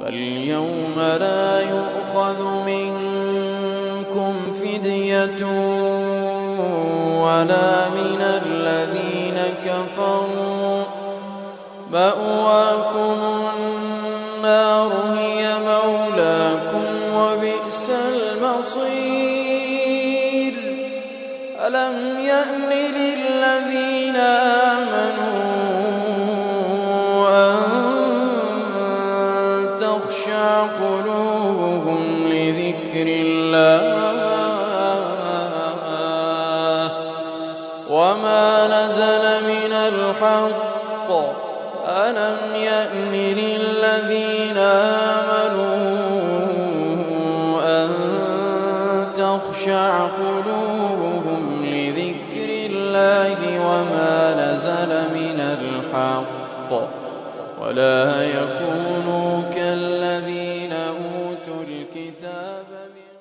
فاليوم لا يؤخذ منكم فدية ولا من الذين كفروا، مأواكم النار هي مولاكم وبئس المصير. ألم يأن للذين آمنوا أن تخشع قلوبهم لذكر الله وما نزل من الحق؟ ألم يأن للذين آمنوا أن تخشع قلوبهم لذكر الله وما نزل من الحق ولا يكونوا كالذين أوتوا الكتاب من